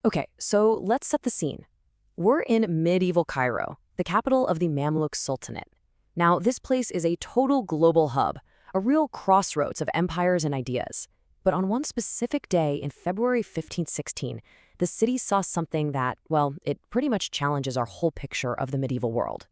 Okay, so let's set the scene. We're in medieval Cairo, the capital of the Mamluk Sultanate. Now, this place is a total global hub, a real crossroads of empires and ideas. But on one specific day in February 1516, the city saw something that, well, it pretty much challenges our whole picture of the medieval world.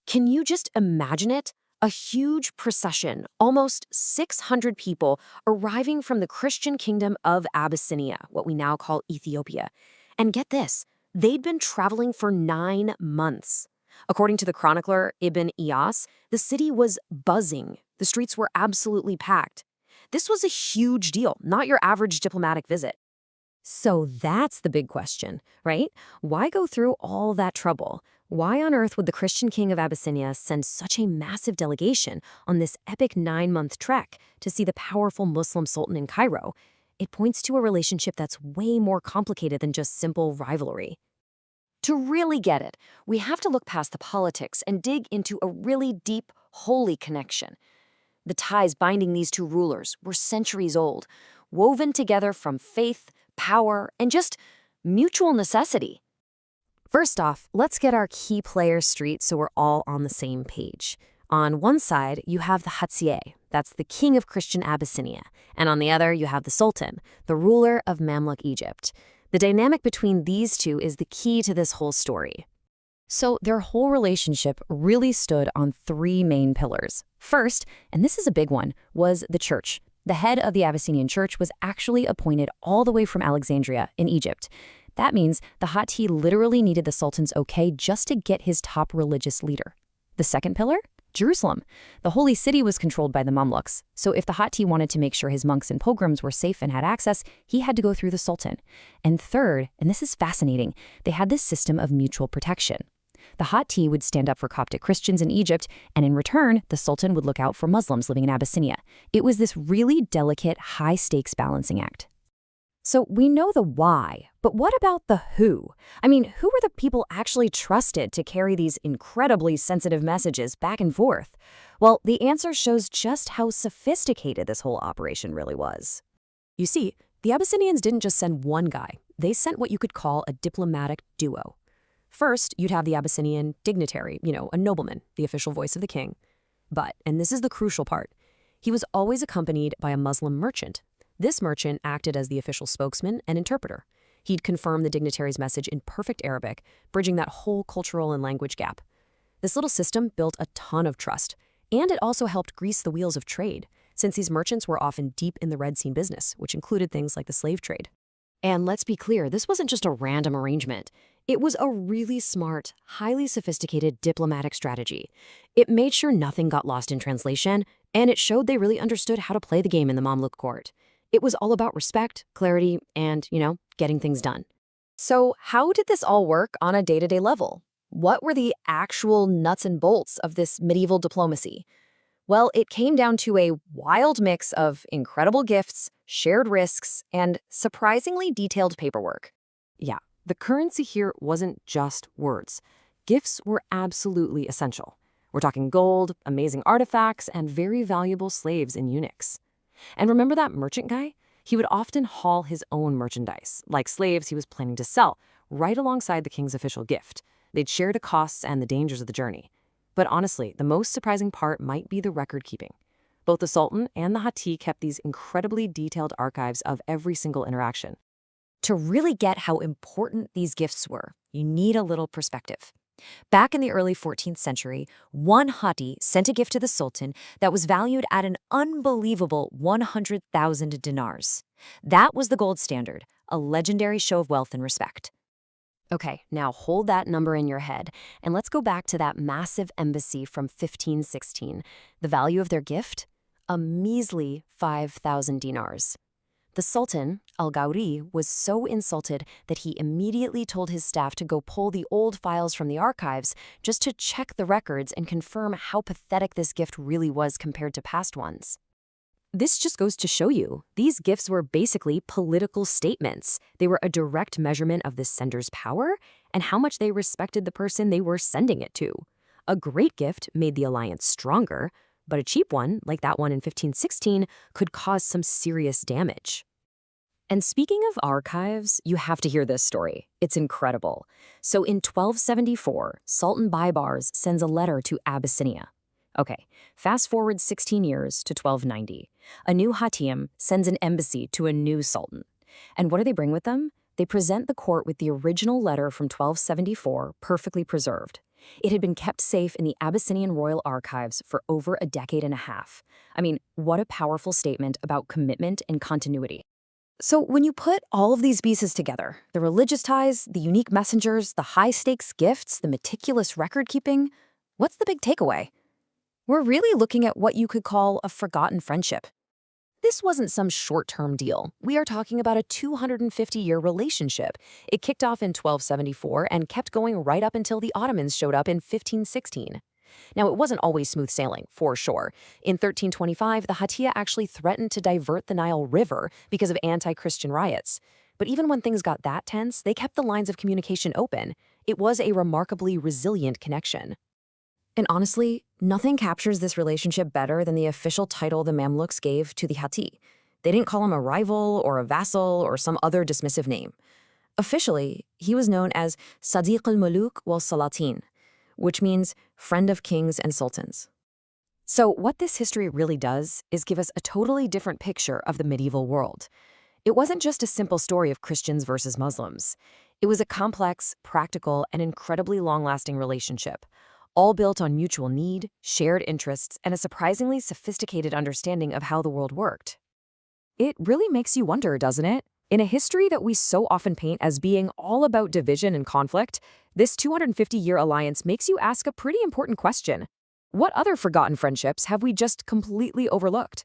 Can you just imagine it? A huge procession, almost 600 people, arriving from the Christian kingdom of Abyssinia, what we now call Ethiopia. And get this, they'd been traveling for 9 months. According to the chronicler Ibn Iyas, the city was buzzing. The streets were absolutely packed. This was a huge deal, not your average diplomatic visit. So that's the big question, right? Why go through all that trouble? Why on earth would the Christian king of Abyssinia send such a massive delegation on this epic 9-month trek to see the powerful Muslim sultan in Cairo? It points to a relationship that's way more complicated than just simple rivalry. To really get it, we have to look past the politics and dig into a really deep, holy connection. The ties binding these two rulers were centuries old, woven together from faith, power, and just mutual necessity. First off, let's get our key players straight so we're all on the same page. On one side, you have the Ḥaṭī, that's the king of Christian Abyssinia, and on the other, you have the Sultan, the ruler of Mamluk Egypt. The dynamic between these two is the key to this whole story. So their whole relationship really stood on 3 main pillars. First, and this is a big one, was the church. The head of the Abyssinian church was actually appointed all the way from Alexandria in Egypt. That means the Ḥaṭī literally needed the Sultan's okay just to get his top religious leader. The second pillar? Jerusalem. The holy city was controlled by the Mamluks, so if the Ḥaṭī wanted to make sure his monks and pilgrims were safe and had access, he had to go through the Sultan. And third, and this is fascinating, they had this system of mutual protection. The Ḥaṭī would stand up for Coptic Christians in Egypt, and in return, the Sultan would look out for Muslims living in Abyssinia. It was this really delicate, high-stakes balancing act. So we know the why, but what about the who? I mean, who were the people actually trusted to carry these incredibly sensitive messages back and forth? Well, the answer shows just how sophisticated this whole operation really was. You see, the Abyssinians didn't just send one guy. They sent what you could call a diplomatic duo. First, you'd have the Abyssinian dignitary, a nobleman, the official voice of the king. But, and this is the crucial part, he was always accompanied by a Muslim merchant. This merchant acted as the official spokesman and interpreter. He'd confirm the dignitary's message in perfect Arabic, bridging that whole cultural and language gap. This little system built a ton of trust, and it also helped grease the wheels of trade, since these merchants were often deep in the Red Sea business, which included things like the slave trade. And let's be clear, this wasn't just a random arrangement. It was a really smart, highly sophisticated diplomatic strategy. It made sure nothing got lost in translation, and it showed they really understood how to play the game in the Mamluk court. It was all about respect, clarity, and, getting things done. So how did this all work on a day-to-day level? What were the actual nuts and bolts of this medieval diplomacy? Well, it came down to a wild mix of incredible gifts, shared risks, and surprisingly detailed paperwork. Yeah, the currency here wasn't just words. Gifts were absolutely essential. We're talking gold, amazing artifacts, and very valuable slaves and eunuchs. And remember that merchant guy? He would often haul his own merchandise, like slaves he was planning to sell, right alongside the king's official gift. They'd share the costs and the dangers of the journey. But honestly, the most surprising part might be the record keeping. Both the Sultan and the Ḥaṭī kept these incredibly detailed archives of every single interaction. To really get how important these gifts were, you need a little perspective. Back in the early 14th century, one Ḥaṭī sent a gift to the Sultan that was valued at an unbelievable 100,000 dinars. That was the gold standard, a legendary show of wealth and respect. Okay, now hold that number in your head, and let's go back to that massive embassy from 1516. The value of their gift? A measly 5,000 dinars. The Sultan, Al-Ghawri, was so insulted that he immediately told his staff to go pull the old files from the archives just to check the records and confirm how pathetic this gift really was compared to past ones. This just goes to show you, these gifts were basically political statements. They were a direct measurement of the sender's power and how much they respected the person they were sending it to. A great gift made the alliance stronger, but a cheap one, like that one in 1516, could cause some serious damage. And speaking of archives, you have to hear this story. It's incredible. So in 1274, Sultan Baybars sends a letter to Abyssinia. Okay, fast forward 16 years to 1290. A new Hatim sends an embassy to a new sultan. And what do they bring with them? They present the court with the original letter from 1274, perfectly preserved. It had been kept safe in the Abyssinian royal archives for over a decade and a half. I mean, what a powerful statement about commitment and continuity. So when you put all of these pieces together, the religious ties, the unique messengers, the high-stakes gifts, the meticulous record-keeping, what's the big takeaway? We're really looking at what you could call a forgotten friendship. This wasn't some short-term deal. We are talking about a 250-year relationship. It kicked off in 1274 and kept going right up until the Ottomans showed up in 1516. Now, it wasn't always smooth sailing, for sure. In 1325, the Ḥaṭī actually threatened to divert the Nile River because of anti-Christian riots. But even when things got that tense, they kept the lines of communication open. It was a remarkably resilient connection. And honestly, nothing captures this relationship better than the official title the Mamluks gave to the Ḥaṭī. They didn't call him a rival or a vassal or some other dismissive name. Officially, he was known as Sadiq al-Muluk wal-Salatin, which means friend of kings and sultans. So what this history really does is give us a totally different picture of the medieval world. It wasn't just a simple story of Christians versus Muslims. It was a complex, practical, and incredibly long-lasting relationship, all built on mutual need, shared interests, and a surprisingly sophisticated understanding of how the world worked. It really makes you wonder, doesn't it? In a history that we so often paint as being all about division and conflict, this 250-year alliance makes you ask a pretty important question. What other forgotten friendships have we just completely overlooked?